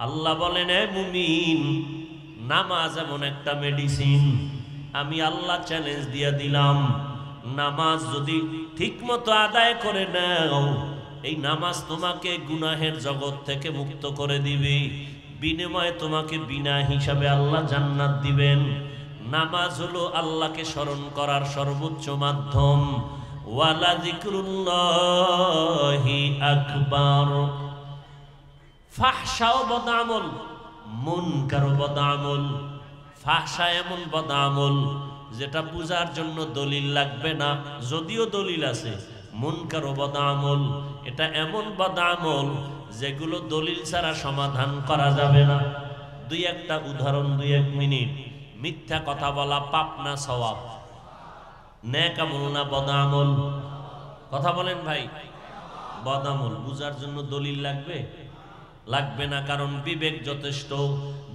আল্লাহ বলেন, এ মুমিন, নামাজ এমন একটা মেডিসিন, আমি আল্লাহ চ্যালেঞ্জ দিয়ে দিলাম, নামাজ যদি ঠিকমতো আদায় করে নাও, এই নামাজ তোমাকে গুনাহের জগৎ থেকে মুক্ত করে দিবে, বিনিময়ে তোমাকে বিনা হিসাবে আল্লাহ জান্নাত দিবেন। নামাজ হলো আল্লাহকে স্মরণ করার সর্বোচ্চ মাধ্যম। ওয়ালা যিকরুল্লাহি আকবার। ফাহশাও বদআমল, মুনকারও বদআমল। ফাহশা এমন বদআমল যেটা বুঝার জন্য দলিল লাগবে না, যদিও দলিল আছে। মুনকারও বদআমল, এটা এমন বদআমল যেগুলো দলিল ছাড়া সমাধান করা যাবে না। দুই একটা উদাহরণ, 2-1 মিনিট। মিথ্যা কথা বলা পাপ না সওয়াব? নেক আমল না বদআমল? কথা বলেন ভাই। বদআমল বুঝার জন্য দলিল লাগবে? লাগবে না, কারণ বিবেক যথেষ্ট।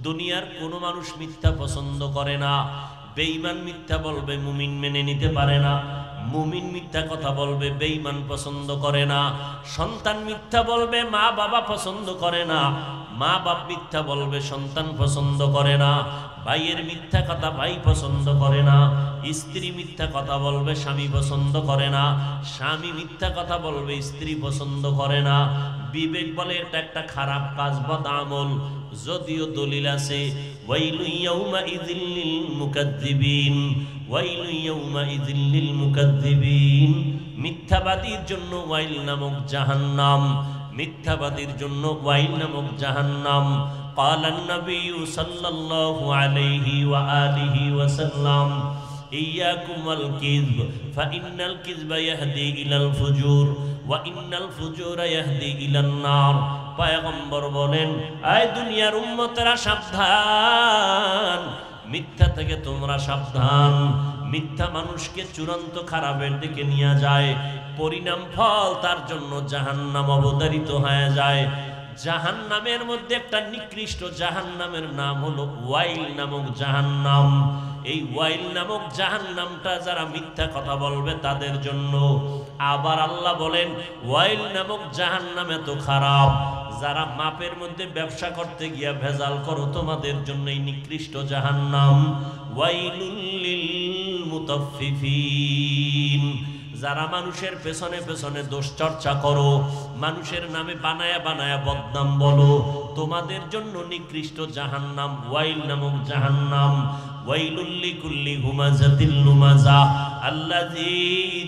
দুনিয়ার কোনো মানুষ মিথ্যা পছন্দ করে না। বেঈমান মিথ্যা বলবে, মুমিন মেনে নিতে পারে না। মুমিন মিথ্যা কথা বলবে, বেঈমান পছন্দ করে না। সন্তান মিথ্যা বলবে, মা বাবা পছন্দ করে না। মা বাপ মিথ্যা বলবে, সন্তান পছন্দ করে না। ভাইয়ের মিথ্যা কথা ভাই পছন্দ করে না। স্ত্রী মিথ্যা কথা বলবে, স্বামী পছন্দ করে না। স্বামী মিথ্যা কথা বলবে, স্ত্রী পছন্দ করে না। বিবেক বলে এটা একটা খারাপ কাজ, বদআমল, যদিও দলিল আছে। ওয়াইলু ইয়াউমাইযিল লিল মুকাজ্জিবিন, ওয়াইলু ইয়াউমাইযিল লিল মুকাজ্জিবিন। মিথ্যাবাদীর জন্য ওয়াইল নামক জাহান্নাম, মিথ্যাবাদীর জন্য ওয়াইল নামক জাহান্নাম। قال النبي صلى الله عليه وآله وسلم إياكم والكذب فإن الكذب يهدي إلى الفجور وإن الفجور يهدي إلى النار। পয়গম্বর বলেন, আয় দুনিয়ার উম্মতেরা সাবধান, মিথ্যা থেকে তোমরা সাবধান। মিথ্যা মানুষকে চূড়ান্ত খারাপের দিকে নিয়ে যায়, পরিণাম ফল তার জন্য জাহান্নাম অবধারিত হয়ে যায়। জাহান্নামের মধ্যে একটা নিকৃষ্ট জাহান্নামের নাম হলো ওয়াইল নামক জাহান্নাম। এই ওয়াইল নামক জাহান্নামটা যারা মিথ্যা কথা বলবে তাদের জন্য। আবার আল্লাহ বলেন, ওয়াইল নামক জাহান্নাম এত খারাপ, যারা মাপের মধ্যে ব্যবসা করতে গিয়া ভেজাল করো, তোমাদের জন্য এই নিকৃষ্ট জাহান্নাম। ওয়াইলুল লিল মুতাফফিফিন, যারা মানুষের পেছনে পেছনে দোষ চর্চা করো, মানুষের নামে বানায়া বানায়া বদনাম বলো, তোমাদের জন্য নিকৃষ্ট জাহান্নাম, ওয়াইল নামক জাহান্নাম। ওয়াইলুল লিকুল্লি হুমাযাতিল লুমাযা আল্লাযী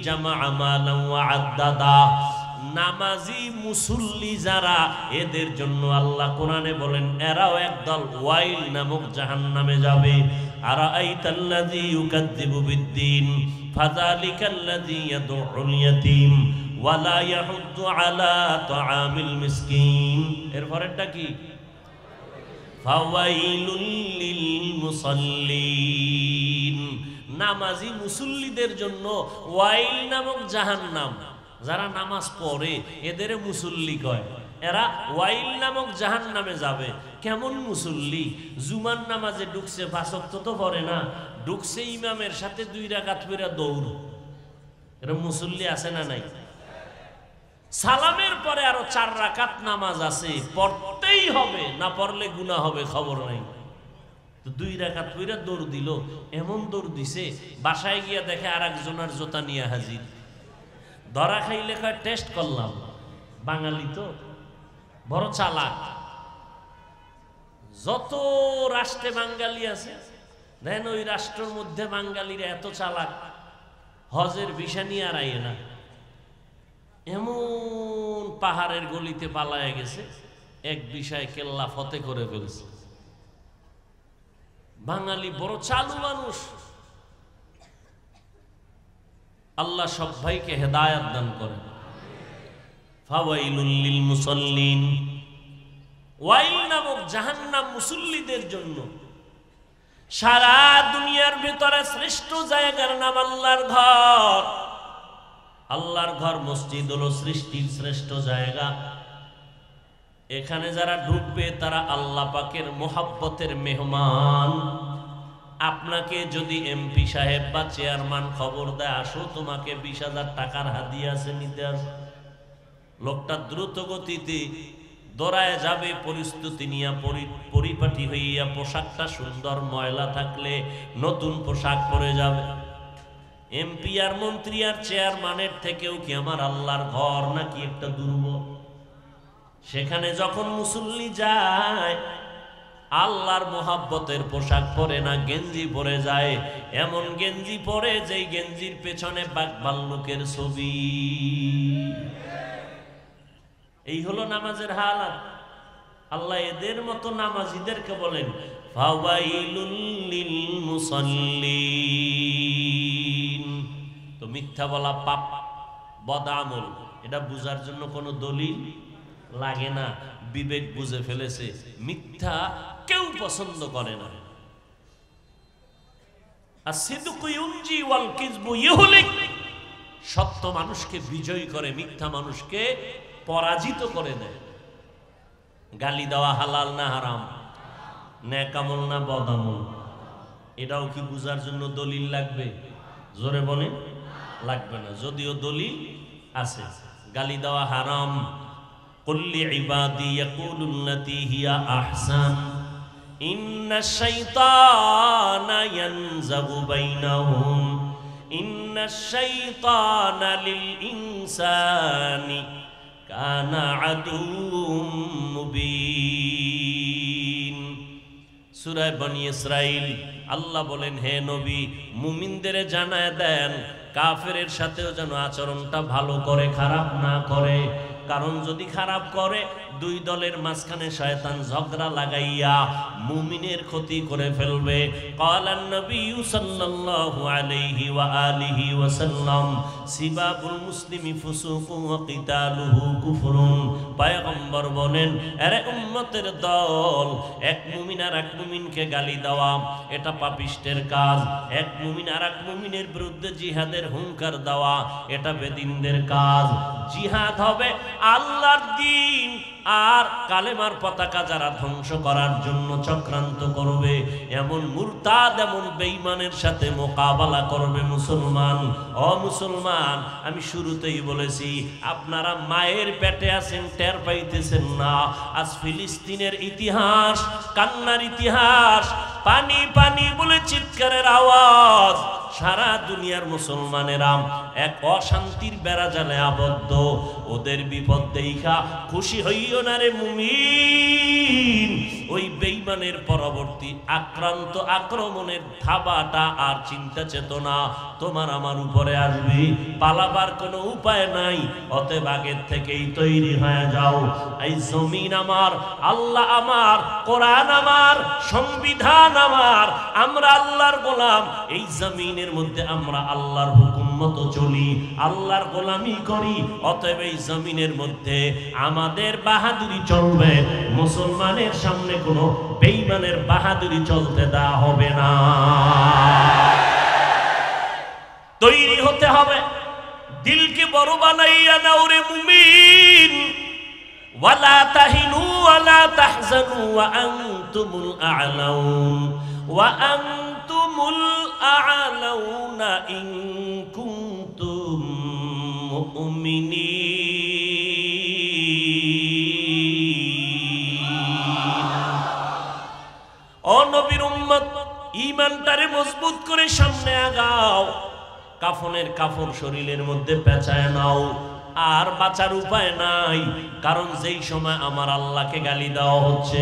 জামাআ মালান ওয়া আদ্দাদা। নামাজি মুসল্লি যারা, এদের জন্য আল্লাহ কোরআনে বলেন এরাও একদল ওয়াইল নামক জাহান্নামে যাবে। আরাআইতাল্লাযী ইউকাযযিবু বিদ্দীন ফাযালিকাল্লাযী ইয়াদউল ইয়াতীম ওয়া লা ইয়াহুদ্দু আলা তাআমিল মিসকিন। এর পরেরটা কি? ফাওয়াইলুল লিল মুসাল্লিন। নামাজি মুসল্লিদের জন্য ওয়াইল নামক জাহান্নাম। যারা নামাজ পড়ে এদের মুসল্লি কয়, এরা ওয়াইল নামক জাহান্নামে যাবে। কেমন মুসল্লি? জুমার নামাজে ঢুকছে, 5 ওয়াক্ত তো পড়ে না, ঢুকছে ইমামের সাথে 2 রাকাত পড়া দৌড়। এরা মুসল্লি আছে না নাই? সালামের পরে আরো 4 রাকাত নামাজ আছে, পড়তেই হবে, না পড়লে গুনাহ হবে, খবর নাই। তো 2 রাকাত পড়া দৌড় দিল। এমন দৌড় দিছে, বাসায় গিয়া দেখে আর একজনের জোতা নিয়ে হাজির। ধরা খাইলে কয় টেস্ট করলাম। বাঙালি তো বড় চালাক। যত রাষ্ট্রে বাঙালি আছে দেখেন, ওই রাষ্ট্রের মধ্যে বাঙালিরা এত চালাক, হজের ভিসা নিয়ে আর আইয়ে না। এমন পাহাড়ের গলিতে পালায় গেছে, এক বিষয় কেল্লা ফতে করে ফেলছে। বাঙালি বড় চালু মানুষ। আল্লাহ সব ভাইকে হেদায়াত দান করেন। ফাওয়াইলুল লিল মুসাল্লিন, ওয়াইল নামক জাহান্নাম মুসল্লিদের জন্য। সারা দুনিয়ার ভিতরে শ্রেষ্ঠ জায়গার নাম আল্লাহর ঘর। আল্লাহর ঘর মসজিদ হলো সৃষ্টির শ্রেষ্ঠ জায়গা। এখানে যারা ঢুকবে তারা আল্লাহ পাকের মোহাব্বতের মেহমান। আপনাকে যদি এমপি সাহেব বা চেয়ারম্যান খবর দেয়, আসো তোমাকে 20,000 টাকার হাদিয়া আছে, নিতে আসো। লোকটা দ্রুত গতিতে দৌড়ায় যাবে প্রস্তুতি নিয়ে, পরিপাটি হইয়া, পোশাকটা সুন্দর, ময়লা থাকলে নতুন পোশাক পরে যাবে। এমপি আর মন্ত্রী আর চেয়ারম্যানের থেকেও কি আমার আল্লাহর ঘর নাকি একটা দুর্বল? সেখানে যখন মুসল্লি যায়, আল্লাহর মোহাব্বতের পোশাক পরে না, গেঞ্জি পরে যায়। এমন গেঞ্জি পরে যেই গেঞ্জির পেছনে বাঘ ভাল্লুকের ছবি। এই হলো নামাজের হালাত। আল্লাহ এদের মতো নামাজীদেরকে বলেন ফাওয়াইলুল লিল মুসাল্লিন। তো মিথ্যা বলা পাপ, বদআমল, এটা বুঝার জন্য কোনো দলিল লাগে না। বিবেক বুঝে ফেলেছে মিথ্যা কেউ পছন্দ করে না। আসিদকু ইউনজি ওয়াল কিযবু ইহলিক। সত্য মানুষকে বিজয়ী করে, মিথ্যা মানুষকে পরাজিত করে দেয়। গালি দেওয়া হালাল না হারাম? নেক আমল না বদআমল? এটাও কি বুঝার জন্য দলিল লাগবে? জোরে বলেন, লাগবে না, যদিও দলিল আছে। গালি দেওয়া হারাম। কুল্লি ইবাদি ইয়াকুলুল্লাতী হিয়া আহসান ইন্নাশ শাইতানা ইয়ানজাগু বাইনাহুম ইন্নাশ শাইতানা লিল ইনসানি কানা আদুউম মুবিন। সূরা বনী ইসরাইল আল্লাহ বলেন, হে নবী, মুমিনদের জানায় দেন কাফেরের সাথেও যেন আচরণটা ভালো করে, খারাপ না করে। কারণ যদি খারাপ করে, দুই দলের মাঝখানে শয়তান ঝগড়া লাগাইয়া মুমিনের ক্ষতি করে ফেলবে। ক্বালান নবী সাল্লাল্লাহু আলাইহি ওয়া আলিহি ওয়াসাল্লাম সিবাবুল মুসলিমি ফুসুকুন ওয়া কিতালুহু কুফরুন। পয়গম্বর বলেন, আরে উম্মতের দল, এক মুমিন আর এক মুমিনকে গালি দেওয়া এটা পাপিষ্টের কাজ। এক মুমিন আর এক মুমিনের বিরুদ্ধে জিহাদের হুঙ্কার দেওয়া এটা বেদিনদের কাজ। জিহাদ হবে আল্লাহর দ্বীন আর কালেমার পতাকা যারা ধ্বংস করার জন্য চক্রান্ত করবে, এমন মুরতাদ, এমন বেঈমানের সাথে মোকাবেলা করবে মুসলমান। ও মুসলমান, আমি শুরুতেই বলেছি, আপনারা মায়ের পেটে আছেন, টের পাইতেছেন না। আজ ফিলিস্তিনের ইতিহাস, কান্নার ইতিহাস, পানি পানি বলে চিৎকারের আওয়াজ। সারা দুনিয়ার মুসলমানেরা এক অশান্তির বেড়াজালে আবদ্ধ। ওদের বিপদ দেখা খুশি হইও না রে মুমিন। ওই বেঈমানের পরবর্তী আক্রান্ত আক্রমণের থাবাটা আর চিন্তা চেতনা তোমার আমার উপরে আসবে, পালাবার কোনো উপায় নাই। অতএব আগের থেকেই তৈরি হয়ে যাও। এই জমিন আমার, আল্লাহ আমার, কোরআন আমার, সংবিধান আমার, আমরা আল্লাহর গোলাম। এই জমিনের মধ্যে আমরা আল্লাহর হুকুম মতো চলি, আল্লাহর গোলামি করি। অতএব এই জমিনের মধ্যে আমাদের বাহাদুরি চলবে। মুসলমানের সামনে কোনো বেঈমানের বাহাদুরি চলতে দেওয়া হবে না। তৈরি হতে হবে, দিলকে বড় বানাইয়া নাও রে মুমিন। ওয়ালা তাহিনু ওয়ালা তাহজানু ওয়া আনতুমুল আ'লাউন ওয়া আনতুমুল আ'লাউনা ইন কুনতুম মুমিনিন। ও নবীর উম্মত, ঈমানটারে মজবুত করে সামনে আগাও। কাফনের কাফন শরীরের মধ্যে পেঁচায় নাও। আর বাঁচার উপায় নাই, কারণ যেই সময় আমার আল্লাহকে গালি দেওয়া হচ্ছে,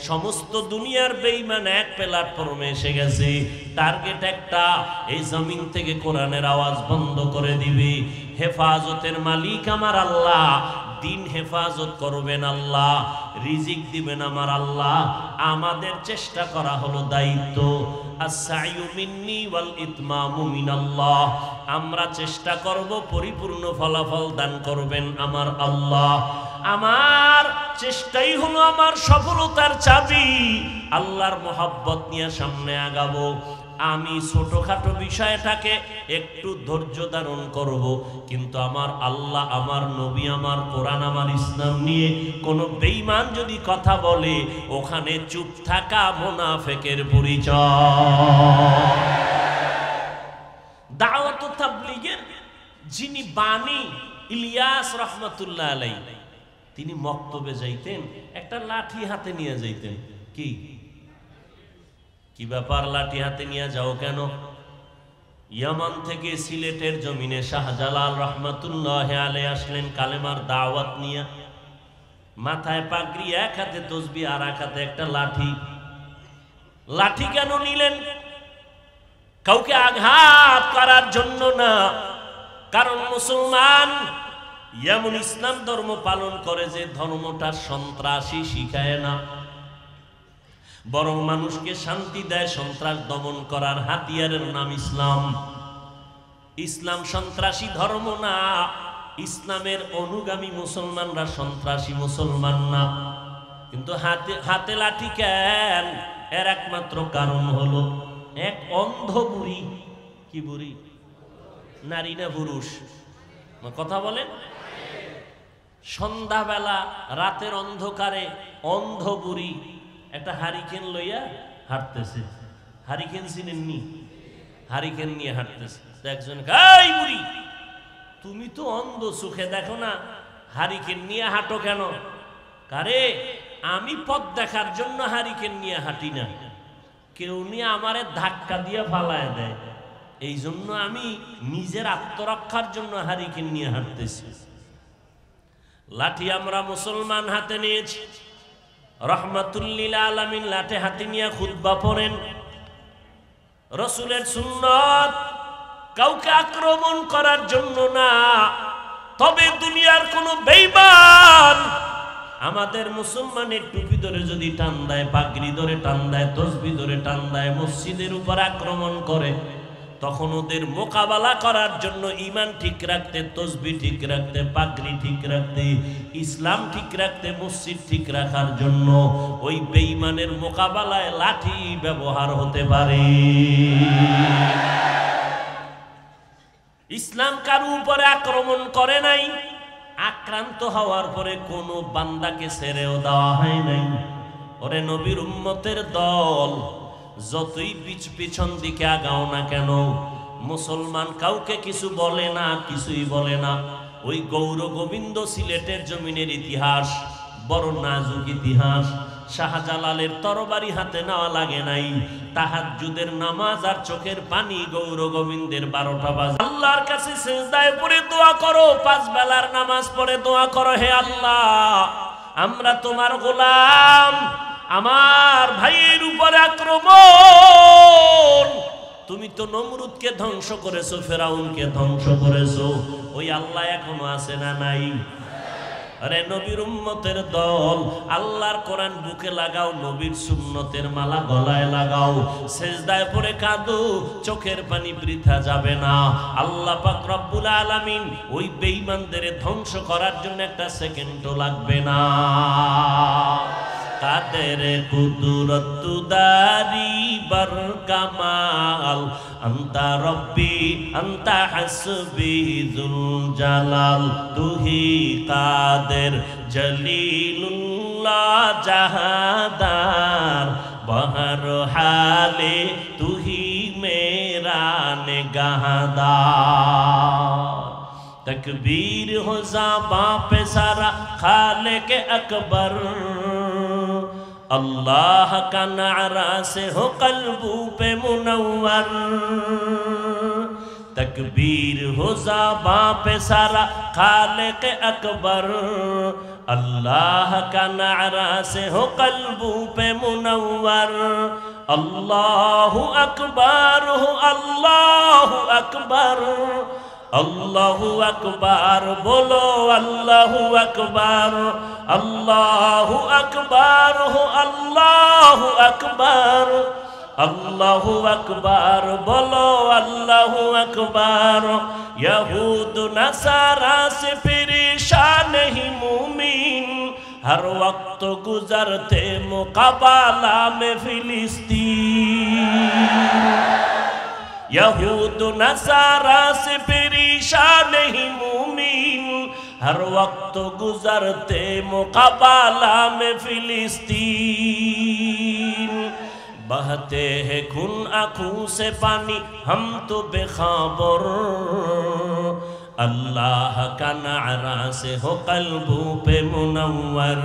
সমস্ত দুনিয়ার বেঈমান এক প্ল্যাটফর্মে এসে গেছে। টার্গেট একটা, এই জমিন থেকে কোরআনের আওয়াজ বন্ধ করে দিবে। হেফাজতের মালিক আমার আল্লাহ, দিন হেফাজত করবেন আল্লাহ, রিজিক দিবেন আমার আল্লাহ। আমাদের চেষ্টা করা হলো দায়িত্ব। আস-সাইয়ু মিন্নি ওয়াল ইতমামু মিনাল্লাহ। আমরা চেষ্টা করব, পরিপূর্ণ ফলাফল দান করবেন আমার আল্লাহ। আমার চেষ্টাই হলো আমার সফলতার চাবি। আল্লাহর মোহাব্বত নিয়ে সামনে আগাবো। আমি ছোটখাটো বিষয়টাকে একটু ধৈর্য ধারণ করব, কিন্তু আমার আল্লাহ, আমার নবী, আমার কোরআন, আমার ইসলাম নিয়ে কোনো বেঈমান যদি কথা বলে, ওখানে চুপ থাকা মুনাফিকের পরিচয়। দাওয়াত তাবলীগের যিনি বাণী, ইলিয়াস রাহমাতুল্লাহ আলাইহি, তিনি মক্তবে যাইতেন, একটা লাঠি হাতে নিয়ে যাইতেন। কি কি ব্যাপার, লাঠি হাতে নিয়ে যাও কেন? ইয়ামান থেকে সিলেটের জমিনে শাহজালাল রহমাতুল্লাহ আলাইহি আসলেন কালেমার দাওয়াত নিয়ে। মাথায় পাগড়ি, এক হাতে তসবিহ আর এক হাতে একটা লাঠি। লাঠি কেন নিলেন? কাউকে আঘাত করার জন্য না, কারণ মুসলমান এমন ইসলাম ধর্ম পালন করে যে ধর্মটা সন্ত্রাসী শিখায় না, বরং মানুষকে শান্তি দেয়। সন্ত্রাস দমন করার হাতিয়ারের নাম ইসলাম। ইসলাম সন্ত্রাসী ধর্ম না, ইসলামের অনুগামী মুসলমানরা সন্ত্রাসী মুসলমান না। কিন্তু হাতে লাঠি কেন? এর একমাত্র কারণ হলো এক অন্ধ বুড়ি। কি বুড়ি? নারী না পুরুষ? কথা বলেন। সন্ধ্যাবেলা রাতের অন্ধকারে অন্ধ বুড়ি একটা হারিকেন লইয়া হাঁটতেছে। হারিকেন চিনেননি? হারিকেন নিয়ে হাঁটতেছে। একজন, এই বুড়ি, তুমি তো অন্ধ, চোখে দেখো না, হারিকেন নিয়ে হাঁটো কেন? কারে, আমি পথ দেখার জন্য হারিকেন নিয়ে হাঁটি না, কেউ নিয়ে আমারে ধাক্কা দিয়ে ফালায় দেয়, এই জন্য আমি নিজের আত্মরক্ষার জন্য হারিকেন নিয়ে হাঁটতেছি। লাঠি আমরা মুসলমান হাতে নিয়েছি। রহমাতুল্লিল আলামিন লাঠি হাতে নিয়ে খুতবা পড়েন। রাসূলের সুন্নাত কাউকে আক্রমণ করার জন্য না, তবে দুনিয়ার কোন বেঈমান আমাদের মুসলমানের টুপি ধরে যদি টান দেয়, পাগড়ি ধরে টান দেয়, তসবিহ ধরে টান দেয়, মসজিদের উপর আক্রমণ করে, তখন ওদের মোকাবেলা করার জন্য ঈমান ঠিক রাখতে, তসবিহ ঠিক রাখতে, পাগড়ি ঠিক রাখতে, ইসলাম ঠিক রাখতে, মসজিদ ঠিক রাখার জন্য ওই বেঈমানের মোকাবেলায় লাঠি ব্যবহার হতে পারে। ইসলাম কারো উপরে আক্রমণ করে নাই, আক্রান্ত হওয়ার পরে কোনো বান্দাকে ছেড়েও দেওয়া হয় নাই। ওরে নবীর উম্মতের দল, যতই পিছন দিকে আগাও না কেন, মুসলমান কাউকে কিছু বলে না, কিছুই বলে না। ওই গৌর গোবিন্দ সিলেটের জমিনের ইতিহাস বড় নাজুক ইতিহাস। শাহজালালের তরবারি হাতে নেওয়া লাগে নাই, তাহাজ্জুদের নামাজ আর চোখের পানি গৌর গোবিন্দের 12টা বাজে। আল্লাহর কাছে সিজদায় পড়ে দোয়া করো, 5 বেলার নামাজ পড়ে দোয়া করো, হে আল্লাহ, আমরা তোমার গোলাম, আমার ভাইয়ের উপরে আক্রমণ, তুমি তো নমরুদকে ধ্বংস করেছো, ফেরাউনকে ধ্বংস করেছো, ওই আল্লাহ এখনো আছে না নাই? আরে নবীর উম্মতের দল, আল্লাহর কোরআন বুকে লাগাও, নবীর সুন্নতের মালা গলায় লাগাও, সেজদায় পড়ে কাঁদো, চোখের পানি বৃথা যাবে না। আল্লাহ পাক রব্বুল আলামিন ওই বেঈমানদের ধ্বংস করার জন্য একটা সেকেন্ডও লাগবে না। কাদের কুদরত দারি বার কামাল, আন্তা রব্বি আন্তা হাসবি যুল জালাল, তুহি কাদের জলিলুল্লাহ জাহাদার, বহর হালে তুহি মেরা নিগাহদার। तकबीर हो ज़बां पे सारा खालिक अकबर, अल्लाह का नारा से हो कल्बों पे मुनव्वर। तकबीर हो ज़बां पे सारा खालिक अकबर, अल्लाह का नारा से हो कल्बों पे मुनव्वर। अल्लाहु अकबर हो, अल्लाहु अकबर, अल्लाहु अकबर बोलो, अल्लाहु अकबर, अल्लाहु अकबर हो, अल्लाहु अकबर, अल्लाहु अकबर बोलो, अल्लाहु अकबर। यहूद नसारा से परेशान नहीं मुमीन, हर वक्त गुजरते मुकाबला में फिलिस्तीन। यहूद नसारा से परेशान नहीं मुमीन, हर वक्त गुजरते मुकाबला में फिलिस्तीन। बहते हैं खून आँखों से पानी, हम तो बेखबर, अल्लाह का नारा से हो कल्बों पे मुनव्वर,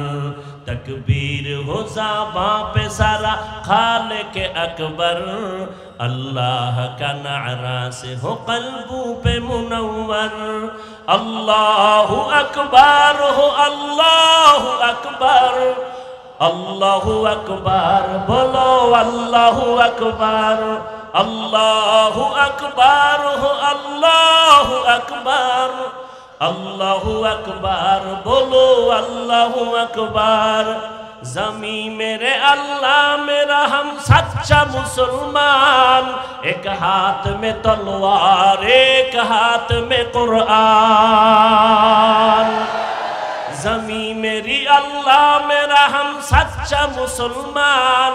तकबीर हो ज़बां पे सारा खालिक अकबर। अल्लाह का नारा से हो कल्बों पे मुनव्वर, अल्लाहु अकबर हो अल्लाहु अकबर, अल्लाहु अकबर बोलो अल्लाहु अकबर, अल्लाहु अकबर हो अल्लाहु अकबर, अल्लाहु अकबर बोलो अल्लाहु अकबर। ज़मी मेरे अल्लाह मेरा हम सच्चा मुसलमान, एक हाथ में तलवार एक हाथ में कुरान। ज़मी मेरी अल्लाह मेरा हम सच्चा मुसलमान,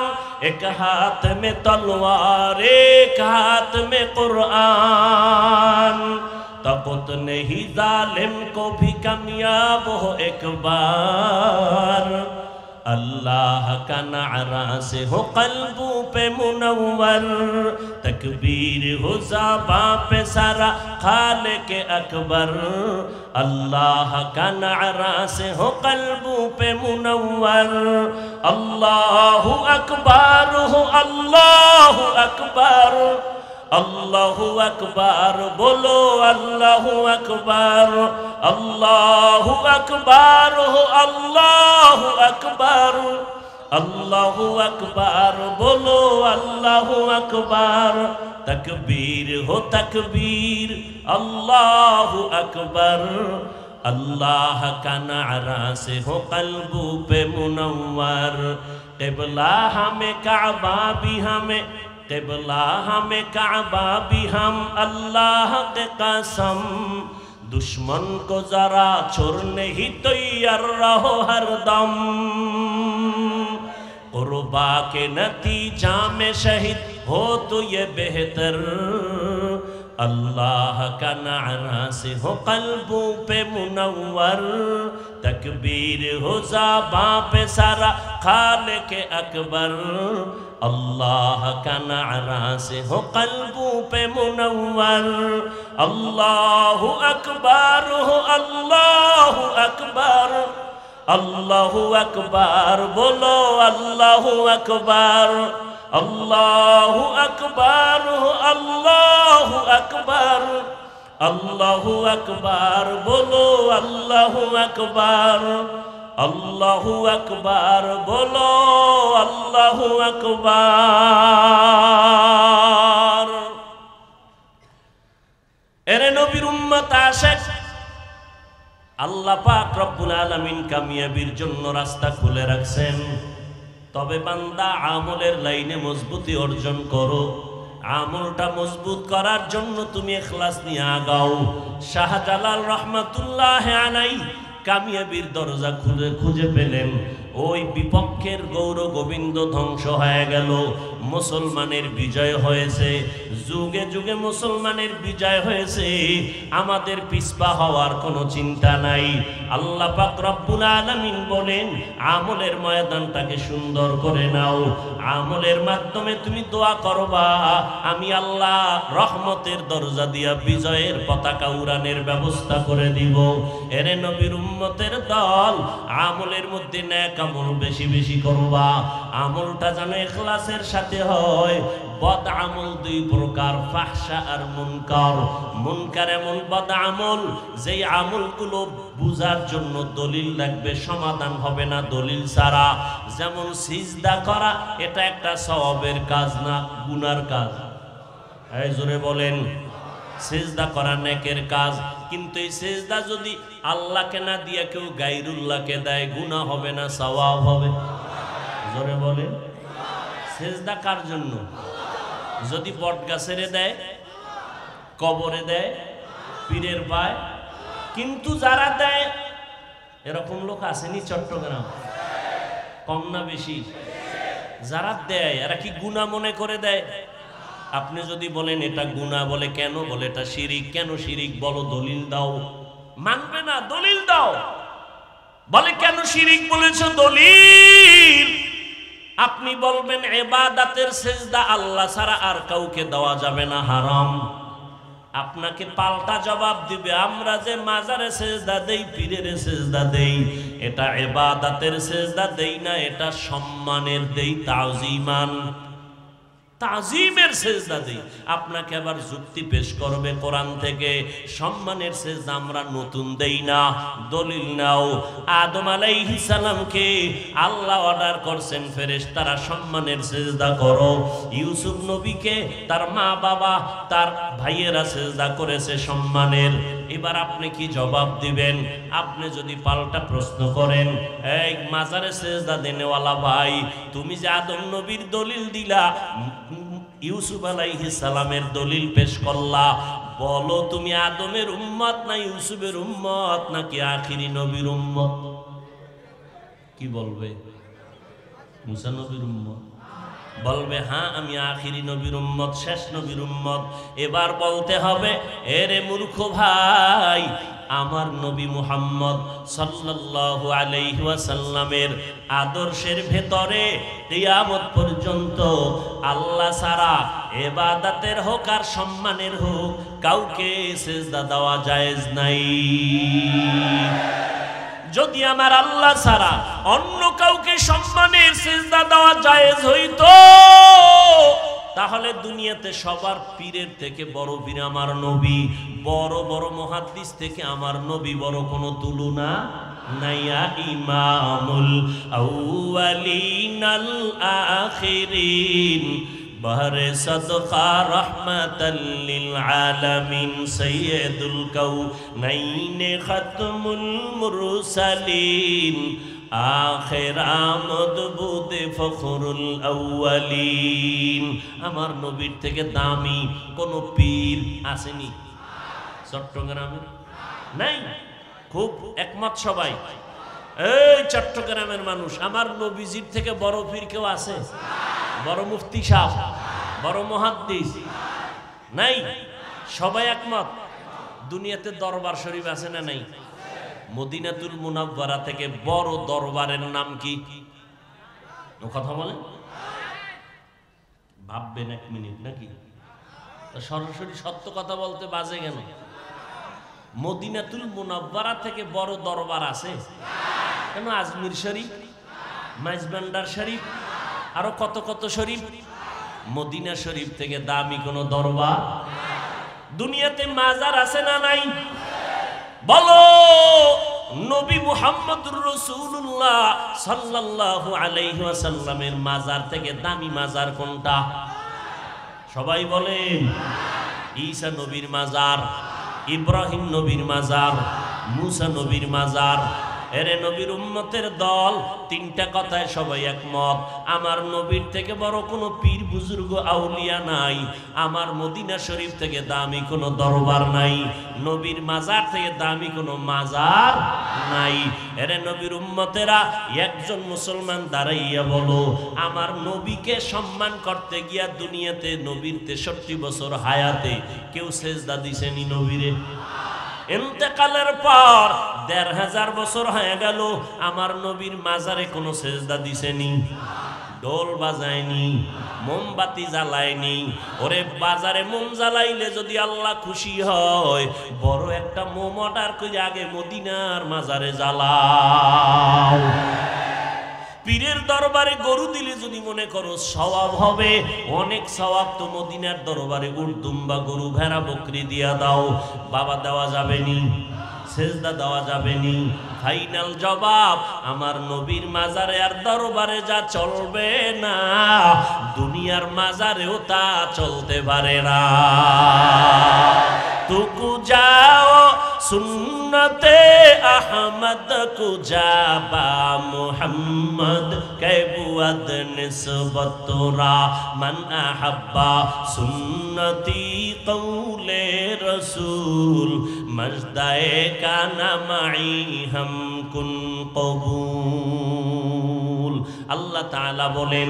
एक हाथ में तलवार एक हाथ में कुरान। तक़ुत नहीं जालिम को भी कामयाब हो एक बार, अल्लाह का नारा से हो कल्बों पे मुनव्वर, तकबीर हो ज़बां पे सारा खालिक अकबर। अल्लाह का नारा से हो कल्बों पे मुनव्वर, अल्लाहु अकबर हो अल्लाहु अकबर, अल्लाहु अकबर बोलो अल्लाहु अकबर, अल्लाहु अकबर हो अल्लाहु अकबर, अल्लाहु अकबर बोलो अल्लाहु अकबर। तकबीर हो तकबीर अल्लाहु अकबर, अल्लाह का नारा से हो कल्बों पे मुनव्वर। क़िबला हमें काबा भी हमें, क़िबला हमें काबा भी हम, अल्लाह के कसम दुश्मन को जरा छोड़ने ही तैयार रहो हरदम। कुर्बा के नतीजा में शहीद हो तो ये बेहतर, अल्लाह का नारा से हो कल्बों पे मुनव्वर, तकबीर हो ज़बां पे सारा खालिक अकबर। अल्लाह का नारा से हो कल्बों पे मुनव्वर, अल्लाहु अकबर हो अल्लाहु अकबर, अल्लाहु अकबर बोलो अल्लाहु अकबर, अल्लाहु अकबर हो अल्लाहु अकबर, अल्लाहु अकबर बोलो अल्लाहु अकबर, अल्लाहु अकबर बोलो अल्लाहु अकबर। एरे नबीर उम्मत आशिक, আল্লাহ পাক রব্বুল আলামিন কামিয়াবির জন্য রাস্তা খুলে রাখছেন। তবে বান্দা আমলের লাইনে মজবুতি অর্জন করো। আমলটা মজবুত করার জন্য তুমি ইখলাস নিয়ে আগাও। শাহজালাল রহমাতুল্লাহ আলাইহি কামিয়াবির দরজা খুঁজে পেলেন। ওই বিপক্ষের গৌর গোবিন্দ ধ্বংস হয়ে গেল, মুসলমানের বিজয় হয়েছে। যুগে যুগে মুসলমানের বিজয় হয়েছে, আমাদের পিছপা হওয়ার কোনো চিন্তা নাই। আল্লাহ পাক রব্বুল আলামিন বলেন আমলের ময়দানটাকে সুন্দর করে নাও। আমলের মাধ্যমে তুমি দোয়া করবা, আমি আল্লাহ রহমতের দরজা দিয়া বিজয়ের পতাকা উড়ানের ব্যবস্থা করে দিব। এরে নবীর উম্মতের দল, আমলের মধ্যে নেক আমল বেশি বেশি করবা। আমলটা যেন ইখলাসের সাথে হয়। বদ আমল দুই প্রকার, ফাহশা আর মুনকার। মুনকার এমন বদ আমল যেই আমলগুলো বুঝার জন্য দলিল লাগবে, সমাধান হবে না দলিল ছাড়া। যেমন সিজদা করা, এটা একটা সওয়াবের কাজ না গুনার কাজ। এই জোরে বলেন, সিজদা করা নেকের কাজ। কিন্তু এই সিজদা যদি আল্লাহকে না দিয়ে কেউ গায়রুল্লাহকে দেয়, গুনাহ হবে না সওয়াব হবে? জোরে বলেন। সিজদা কার জন্য? যদি বটগাছের দেয়, কবরে দেয়, পীরের পায়। কিন্তু যারা দেয়, এরকম লোক আসেনি চট্টগ্রাম? কম না বেশি? যারা দেয় এরা কি গুনাহ মনে করে দেয়? আপনি যদি বলেন এটা গুনাহ, বলে কেন? বলে এটা শিরিক। কেন শিরিক? বলো দলিল দাও। মানবে না, দলিল দাও। বলে কেন শিরিক বলেছো? দলিল। আপনি বলবেন ইবাদতের সিজদা আল্লাহ ছাড়া আর কাউকে দেওয়া যাবে না, হারাম। আপনাকে পাল্টা জবাব দিবে। আমরা যে মাজারে সেজদা দেই, পীরের সেজদা দেই, এটা ইবাদতের সেজদা দেই না, এটা সম্মানের দেই, তাজিমান, তাজিমের সেজদা দেই। আপনাকে আবার যুক্তি পেশ করবে কোরআন থেকে, সম্মানের সেজদা আমরা নতুন দেই না। দলিল নাও, আদম আলাইহিস সালামকে আল্লাহ অর্ডার করছেন ফেরেশতারা সম্মানের সেজদা করো। ইউসুফ নবীকে তার মা বাবা তার ভাইয়েরা সেজদা করেছে সম্মানের। এবার আপনি কি জবাব দিবেন? আপনি যদি পাল্টা প্রশ্ন করেন, এই মাজারে সেজদা দেনেওয়ালা ভাই, তুমি যে আদম নবীর দলিল দিলা, ইউসুফ আলাইহিস সালামের দলিল পেশ করলা, বলো তুমি আদমের উম্মত না ইউসুফের উম্মত নাকি আখিরি নবীর উম্মত? কি বলবে? মুসা নবীর উম্মত বলবে হ্যাঁ আমি আখিরি নবীর উম্মত, শেষ নবীর উম্মত। এবার বলতে হবে, এরে মূর্খ ভাই, আমার নবী মুহাম্মদ সাল্লাল্লাহু আলাইহি ওয়াসাল্লামের আদর্শের ভেতরে কিয়ামত পর্যন্ত আল্লাহ ছাড়া ইবাদতের হোক আর সম্মানের হোক কাউকে সিজদা দেওয়া জায়েজ নাই। যদি আমার আল্লাহ ছাড়া অন্য কাউকে সম্মানের সিজদা দেওয়া জায়েজ হইতো, তাহলে দুনিয়াতে সবার পীরের থেকে বড় পীর আমার নবী, বড় বড় মুহাদ্দিস থেকে আমার নবী বড় কোনো তুলনা নাই। ইমামুল আউয়ালিন আল আখিরিন বাহরে সদকা রহমাতাল লিল আলামিন সাইয়্যিদুল কাউনাইন খাতমুল মুরসালিন আখির আমদ বুদে ফখরুল আউয়ালিন। আমার নবীর থেকে দামি কোন পীর আসেনি চট্টগ্রামে? নাই। খুব একমত সবাই। এই চট্টগ্রামের মানুষ, আমার নবীজির থেকে বড় পীর কেউ আছে? বড় মুফতি সাহেব, বড় মুহাদ্দিস? নাই। সবাই একমত। দুনিয়াতে দরবার শরীফ আছে না নাই? মদিনাতুল মুনাওয়ারা থেকে বড় দরবারের নাম কি? কথা বলেন, ভাববেন এক মিনিট নাকি? সরাসরি সত্য কথা বলতে বাজে কেন? মদিনাতুল মুনাওয়ারা থেকে বড় দরবার আছে কেন? আজমির শরীফ, মাইজবান্ডার শরীফ, আরো কত কত শরীফ। মদিনা শরীফ থেকে দামি কোন দরবার দুনিয়াতে মাজার আছে না নাই? বলো, নবী মুহাম্মদুর রাসূলুল্লাহ সাল্লাল্লাহু আলাইহি ওয়াসাল্লামের মাজার থেকে দামি মাজার কোনটা? সবাই বলেন। ঈসা নবীর মাজার, ইব্রাহিম নবীর মাজার, মুসা নবীর মাজার। এরে নবীর উম্মতের দল, তিনটা কথায় সবাই একমত, আমার নবীর থেকে বড় কোনো পীর বুজুর্গ আউলিয়া নাই, আমার মদিনা শরীফ থেকে দামি কোনো দরবার নাই, নবীর মাজার থেকে দামি কোনো মাজার নাই। এরে নবীর উম্মতেরা, একজন মুসলমান দাঁড়াইয়া বলো, আমার নবীকে সম্মান করতে গিয়া দুনিয়াতে নবীর 63 বছর হায়াতে কেউ সেজদা দিছেনি নবীরে? ইন্তেকালের পর ১৫০০ বছর হয়ে গেল, আমার নবীর মাজারে কোনো সেজদা দিছেনি? ঢোল বাজায়নি, মোমবাতি জ্বালায়নি। ওরে বাজারে মোম জ্বালাইলে যদি আল্লাহ খুশি হয়, বড় একটা মোম অর্ডার করে আগে মদিনার মাজারে জ্বালাও। পীরের দরবারে গরু দিলে যদি মনে করো সওয়াব হবে, অনেক সওয়াব তো মদিনার দরবারে উর্দুম্বা গরু ভেড়া বকরি দিয়া দাও। বাবা দেওয়া যাবে নি, সেজদা দেওয়া যাবে নি। ফাইনাল জবাব, আমার নবীর মাজারে আর দরবারে যা চলবে না, দুনিয়ার মাজারেও তা চলতে পারে না। তুকু যাও সুন্নতে আহমদ কুজাবা মুহাম্মদ কেবুয়াদ নিসবতরা মান আহাব্বা সুন্নতি কৌলে রসুল মজদায়ে কানা মাই হাম কুন কবুল। আল্লাহ তাআলা বলেন,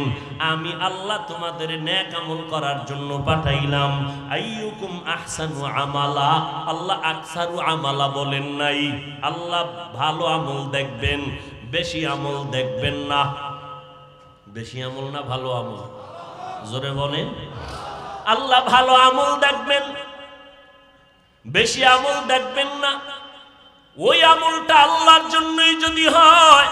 আমি আল্লাহ তোমাদের নেক আমল করার জন্য পাঠাইলাম। আইয়ুকুম আহসানু আমালা, আল্লাহ আকসারু আমালা বলেন নাই। আল্লাহ ভালো আমল দেখবেন, বেশি আমল দেখবেন না। বেশি আমল না ভালো আমল? জোরে বলেন। আল্লাহ ভালো আমল দেখবেন, বেশি আমল দেখবেন না। ওই আমলটা আল্লাহর জন্যই যদি হয়,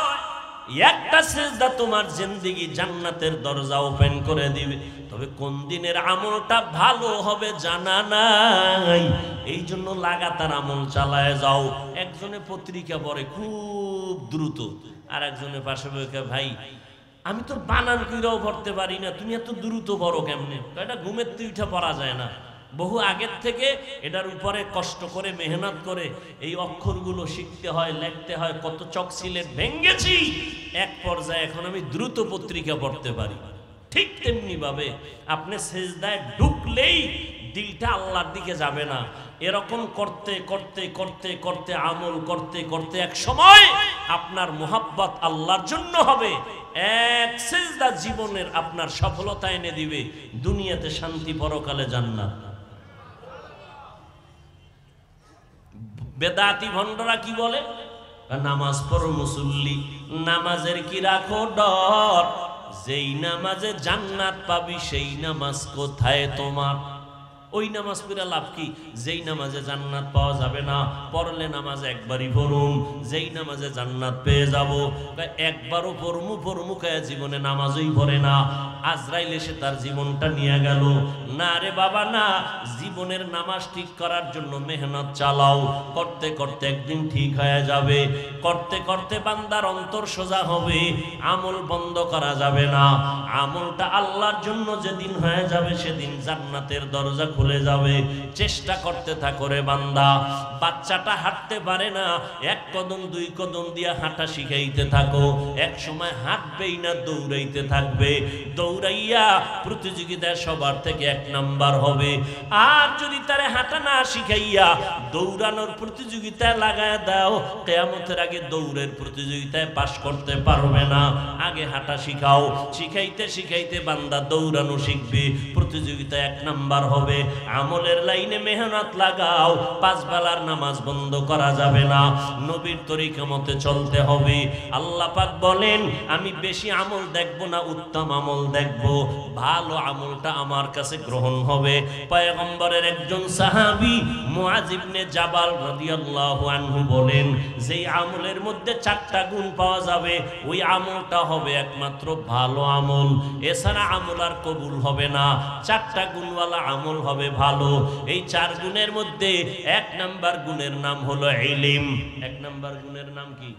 একটা সিজদা তোমার জিন্দেগি জান্নাতের দরজা ওপেন করে দিবে। তবে কোন দিনের আমলটা ভালো হবে জানা নাই, এই জন্য লাগাতার আমল চালায় যাও। একজনে পত্রিকা পড়ে খুব দ্রুত, আর একজনের পাশে বসে, ভাই আমি তো বানান কইরাও পড়তে পারি না, তুমি এত দ্রুত পড়ো কেমনে? এটা ঘুমের তুইটা পড়া যায় না। বহু আগের থেকে এটার উপরে কষ্ট করে মেহনত করে এই অক্ষরগুলো শিখতে হয়, লিখতে হয়, কত চক সিলেট ভেঙ্গেছি, এক পর্যায়ে এখন আমি দ্রুত পত্রিকা পড়তে পারি। ঠিক তেমনি ভাবে আপনি সিজদায় ঢুকলেই দিলটা আল্লাহর দিকে যাবে না। এরকম করতে করতে করতে করতে আমল করতে করতে এক সময় আপনার মুহাব্বত আল্লাহর জন্য হবে। এক সিজদা জীবনের আপনার সফলতা এনে দিবে, দুনিয়াতে শান্তি, পরকালে জান্নাত। বেদাতি ভণ্ডরা কি বলে? নামাজ পড়ো মুসল্লি, নামাজের কি রাখো ডর, যেই নামাজে জান্নাত পাবি সেই নামাজ কোথায় তোমার? ওই নামাজ পড়ে লাভ কি? যেই নামাজে জান্নাত পাওয়া যাবে না, পড়লে নামাজ একবারই পড়ুম, যেই নামাজে জান্নাত পেয়ে যাব। একবারও পড়মু কয়ে জীবনে নামাজই পড়ে না, আজরাইল এসে তার জীবনটা নিয়ে গেল। না রে বাবা না, জীবনের নামাজ ঠিক করার জন্য মেহনত চালাও, করতে করতে একদিন ঠিক হয়ে যাবে। করতে করতে বান্দার অন্তর সোজা হবে, আমল বন্ধ করা যাবে না। আমলটা আল্লাহর জন্য যেদিন হয়ে যাবে, সেদিন জান্নাতের দরজা খুলে যাবে। চেষ্টা করতে থাকো রে বান্দা। বাচ্চাটা হাঁটতে পারে না, এক কদম দুই কদম দিয়া হাঁটা শিখাইতে থাকো, এক সময় হাঁটবেই না, দৌড়াইতে থাকবে। দৌড়াইয়া প্রতিযোগিতায় সবার থেকে এক নাম্বার হবে। আর যদি তারে হাঁটা না শিখাইয়া দৌড়ানোর প্রতিযোগিতায় লাগায় দাও, কিয়ামতের আগে দৌড়ের প্রতিযোগিতায় পাশ করতে পারবে না। আগে হাঁটা শিখাও, শিখাইতে শিখাইতে বান্দা দৌড়ানো শিখবে, প্রতিযোগিতায় এক নাম্বার হবে। আমলের লাইনে মেহনত লাগাও, পাঁচ বেলার নামাজ বন্ধ করা যাবে না, নবীর তরিকা মতে চলতে হবে। আল্লাহ পাক বলেন, আমি বেশি আমল দেখব না, উত্তম আমল দেখব, ভালো আমলটা আমার কাছে গ্রহণ হবে। পয়গম্বরের একজন সাহাবী মুআয ইবনে জাবাল রাদিয়াল্লাহু আনহু বলেন, যেই আমলের মধ্যে চারটা গুণ পাওয়া যাবে, ওই আমলটা হবে একমাত্র ভালো আমল। এছাড়া আমল আর কবুল হবে না। চারটা গুণওয়ালা আমল হবে ভালো। এই চার গুণের মধ্যে এক নাম্বার গুণের নাম হলো ইলম। এক নাম্বার গুণের নাম কি?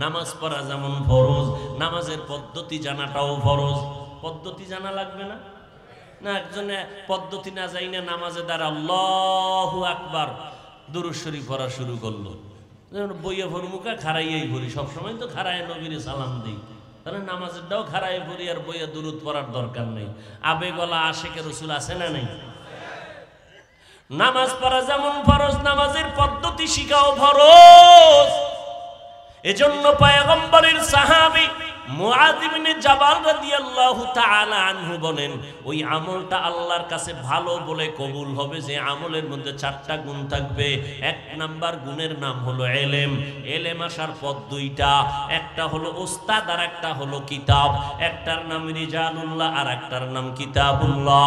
নামাজ পড়া যেমন ফরজ, নামাজের পদ্ধতি জানাটাও ফরজ। পদ্ধতি জানা লাগবে না? না, একজনে পদ্ধতি না যাই না নামাজে দাঁড়া আল্লাহু আকবার দুরূদ শরীফ পড়া শুরু করলো, বইয়ে ভরমুখা খাড়াইয়াই ভরি, সবসময় তো খাড়ায় নবীরে সালাম দিই, তাহলে নামাজেরটাও খাড়াই ভরি, আর বইয়ে দুরূদ পড়ার দরকার নেই। আবেগলা আশিকে রাসূল আছে না নেই? নামাজ পড়া যেমন ফরজ, নামাজের পদ্ধতি শিখাও ফরজ। এজন্য পয়গম্বরের সাহাবী মুআয ইবনে জাবাল রাদিয়াল্লাহু তাআলা আনহু বলেন, ওই আমলটা আল্লাহর কাছে ভালো বলে কবুল হবে যে আমলের মধ্যে চারটা গুণ থাকবে। এক নাম্বার গুণের নাম হলো ইলম। ইলম আসার পথ দুইটা, একটা হলো উস্তাদ আর একটা হলো কিতাব। একটার নাম রিজালুল্লাহ আর একটার নাম কিতাবুল্লাহ।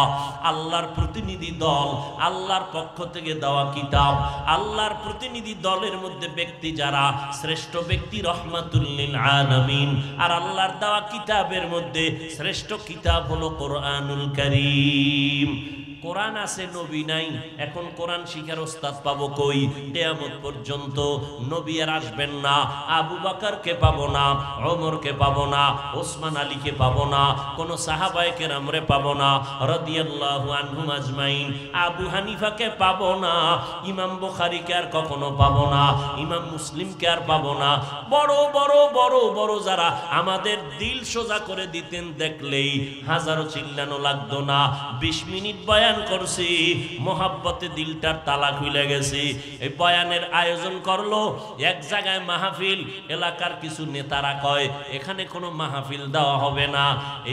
আল্লাহর প্রতিনিধি দল, আল্লাহর পক্ষ থেকে দেওয়া কিতাব। আল্লাহর প্রতিনিধি দলের মধ্যে ব্যক্তি যারা, শ্রেষ্ঠ ব্যক্তি রহমাতুল লিল আলামিন। আর আল্লাহর দেওয়া কিতাবের মধ্যে শ্রেষ্ঠ কিতাব হলো কোরআনুল কারীম। কোরআন আছে, নবী নাই। এখন কোরআন শিখার ওস্তাদ পাবো কই? কিয়ামত পর্যন্ত নবী আর আসবেন না। আবু বকরকে পাবো না, ওমরকে পাবো না, ওসমান আলীকে পাবো না, কোন সাহাবায়ে কেরামরে পাবো না রাদিয়াল্লাহু আনহুম আজমাইন। আবু হানিফাকে পাবো না, ইমাম বুখারীকে আর কখনো পাবো না, ইমাম মুসলিমকে আর পাবো না। বড় বড় বড় বড় যারা আমাদের দিল সোজা করে দিতেন, দেখলেই হাজারো চিল্লানো লাগতো না। 20 মিনিট বয়ান করছি, মোহাব্বতে দিলটার তালা খুলে গেছে। এই বয়ানের আয়োজন করলো এক জায়গায় মাহফিল, এলাকার কিছু নেতারা কয় এখানে কোনো মাহফিল দেওয়া হবে না,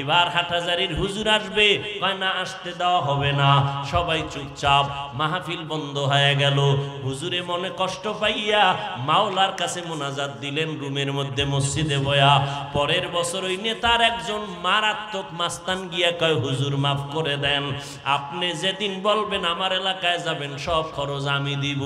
এবার হাটহাজারীর হুজুর আসবে, কয় না আসতে দেওয়া হবে না। সবাই চুপচাপ, মাহফিল বন্ধ হয়ে গেল। হুজুরে মনে কষ্ট পাইয়া মাওলার কাছে মোনাজাত দিলেন রুমের মধ্যে, মসজিদে বয়া। পরের বছর ওই নেতার একজন মারাত্মক মাস্তান গিয়া কয়, হুজুর মাফ করে দেন, আপনি আপনি যেদিন বলবেন আমার এলাকায় যাবেন সব খরচ আমি দিব।